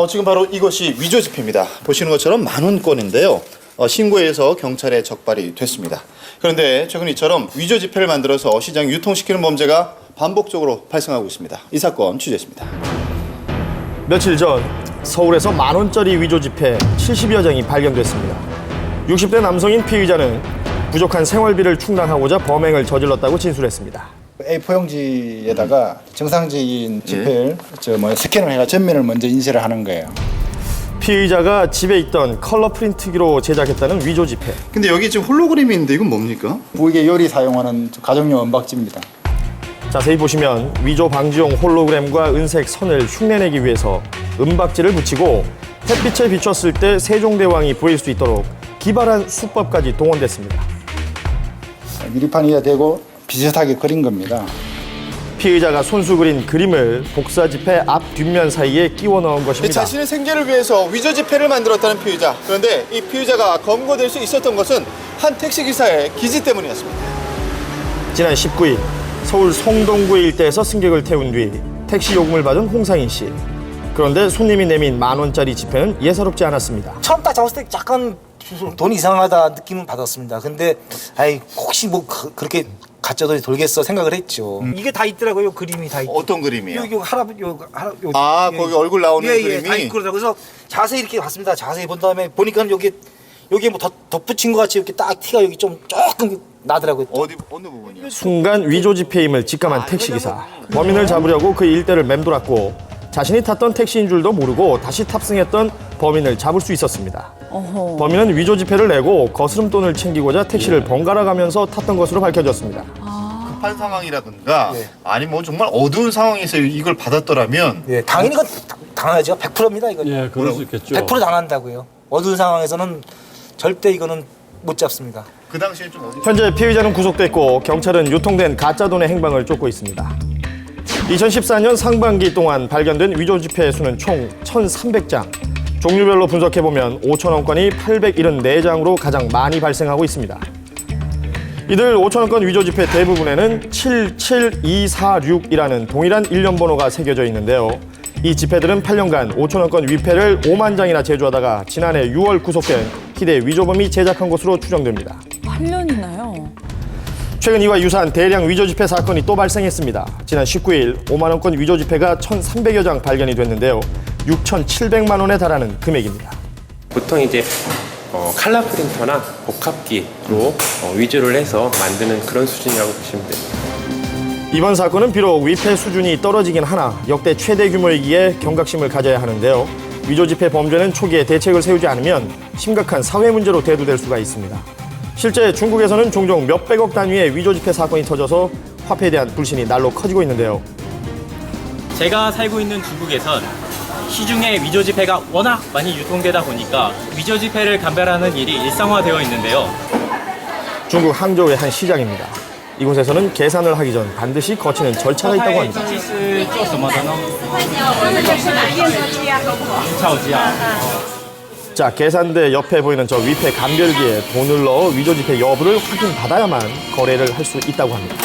지금 바로 이것이 위조 지폐입니다. 보시는 것처럼 10,000원권인데요. 신고에 의해서 경찰에 적발이 됐습니다. 그런데 최근 이처럼 위조 지폐를 만들어서 시장에 유통시키는 범죄가 반복적으로 발생하고 있습니다. 이 사건 취재했습니다. 며칠 전 서울에서 10,000원짜리 위조 지폐 70여 장이 발견됐습니다. 60대 남성인 피의자는 부족한 생활비를 충당하고자 범행을 저질렀다고 진술했습니다. A4용지에다가 정상적인 지폐를 스캔을 해가 전면을 먼저 인쇄를 하는 거예요. 피의자가 집에 있던 컬러 프린트기로 제작했다는 위조 지폐. 근데 여기 지금 홀로그램이 있는데 이건 뭡니까? 부엌에 요리 사용하는 가정용 은박지입니다. 자세히 보시면 위조 방지용 홀로그램과 은색 선을 흉내내기 위해서 은박지를 붙이고 햇빛에 비췄을 때 세종대왕이 보일 수 있도록 기발한 수법까지 동원됐습니다. 유리판 위에 대고 비슷하게 그린 겁니다. 피의자가 손수 그린 그림을 복사 지폐 앞 뒷면 사이에 끼워 넣은 것입니다. 자신의 생계를 위해서 위조 지폐를 만들었다는 피의자. 그런데 이 피의자가 검거될 수 있었던 것은 한 택시기사의 기지 때문이었습니다. 지난 19일 서울 송동구 일대에서 승객을 태운 뒤 택시 요금을 받은 홍상인 씨. 그런데 손님이 내민 10,000원짜리 지폐는 예사롭지 않았습니다. 처음 딱 잡았을 때 약간 돈이 이상하다 느낌은 받았습니다. 근데 혹시 그렇게 가짜 돈이 돌겠어 생각을 했죠. 이게 다 있더라고요. 그림이 다 있고. 어떤 그림이요? 거기 얼굴 나오는 그림이? 다 있고 그러더라고요. 그래서 자세히 이렇게 봤습니다. 자세히 본 다음에 보니까 여기에 뭐 덧붙인 것 같이 이렇게 딱 티가 여기 조금 나더라고요. 어느 부분이요? 순간 위조 지폐임을 직감한 택시기사. 범인을 잡으려고 그 일대를 맴돌았고 자신이 탔던 택시인 줄도 모르고 다시 탑승했던 범인을 잡을 수 있었습니다. 범인은 위조 지폐를 내고 거스름돈을 챙기고자 택시를 번갈아 가면서 탔던 것으로 밝혀졌습니다. 급한 상황이라든가 아니 뭐 정말 어두운 상황에서 이걸 받았더라면 당연히 이건 당하죠. 100%입니다. 이거. 예, 그럴 수 있겠죠. 100% 당한다고요. 어두운 상황에서는 절대 이거는 못 잡습니다. 그 당시에 좀 현재 피의자는 구속됐고 경찰은 유통된 가짜 돈의 행방을 쫓고 있습니다. 2014년 상반기 동안 발견된 위조 지폐의 수는 총 1,300장. 종류별로 분석해보면 5,000원권이 874장으로 가장 많이 발생하고 있습니다. 이들 5,000원권 위조 지폐 대부분에는 77246이라는 동일한 일련 번호가 새겨져 있는데요. 이 지폐들은 8년간 5,000원권 위패를 5만 장이나 제조하다가 지난해 6월 구속된 희대 위조범이 제작한 것으로 추정됩니다. 8년이나요? 최근 이와 유사한 대량 위조 지폐 사건이 또 발생했습니다. 지난 19일 5만 원권 위조 지폐가 1,300여 장 발견이 됐는데요. 6,700만 원에 달하는 금액입니다. 보통 이제 칼라 프린터나 복합기로 위조를 해서 만드는 그런 수준이라고 보시면 됩니다. 이번 사건은 비록 위패 수준이 떨어지긴 하나 역대 최대 규모이기에 경각심을 가져야 하는데요. 위조 지폐 범죄는 초기에 대책을 세우지 않으면 심각한 사회 문제로 대두될 수가 있습니다. 실제 중국에서는 종종 몇백억 단위의 위조 지폐 사건이 터져서 화폐에 대한 불신이 날로 커지고 있는데요. 제가 살고 있는 중국에선 시중에 위조 지폐가 워낙 많이 유통되다 보니까 위조 지폐를 감별하는 일이 일상화되어 있는데요. 중국 항저우의 한 시장입니다. 이곳에서는 계산을 하기 전 반드시 거치는 절차가 있다고 합니다. 자, 계산대 옆에 보이는 저 위패 감별기에 돈을 넣어 위조 지폐 여부를 확인받아야만 거래를 할 수 있다고 합니다.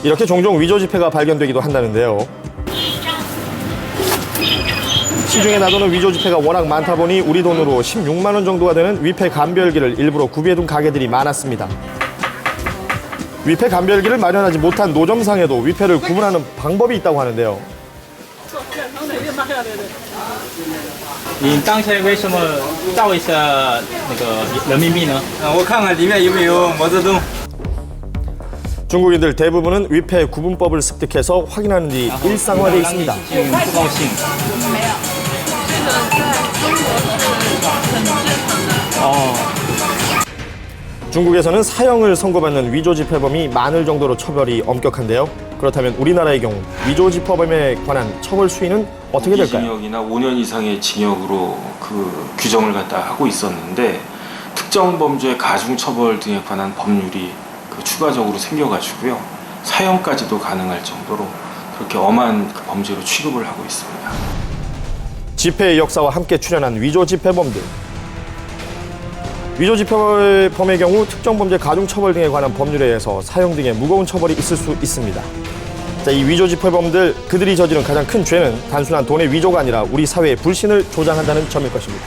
이렇게 종종 위조 지폐가 발견되기도 한다는데요. 시중에 나도는 위조 지폐가 워낙 많다 보니 우리 돈으로 16만 원 정도가 되는 위패 감별기를 일부러 구비해둔 가게들이 많았습니다. 위패 감별기를 마련하지 못한 노점상에도 위패를 구분하는 방법이 있다고 하는데요. 你刚才为什么照一下那个人民币呢？我看看里面有没有毛泽东。 중국인들 대부분은 위패 구분법을 습득해서 확인하는 뒤 일상화되어 있습니다. 중국에서는 사형을 선고받는 위조 지폐범이 많을 정도로 처벌이 엄격한데요. 그렇다면 우리나라의 경우 위조 지폐범에 관한 처벌 수위는 어떻게 될까요? 무기징역이나 5년 이상의 징역으로 그 규정을 갖다 하고 있었는데 특정 범죄 가중처벌 등에 관한 법률이 추가적으로 생겨가지고요. 사형까지도 가능할 정도로 그렇게 엄한 그 범죄로 취급을 하고 있습니다. 지폐의 역사와 함께 출현한 위조 지폐범들. 위조지폐범의 경우 특정범죄 가중처벌 등에 관한 법률에 의해서 사형 등의 무거운 처벌이 있을 수 있습니다. 자, 이 위조지폐범들 그들이 저지른 가장 큰 죄는 단순한 돈의 위조가 아니라 우리 사회의 불신을 조장한다는 점일 것입니다.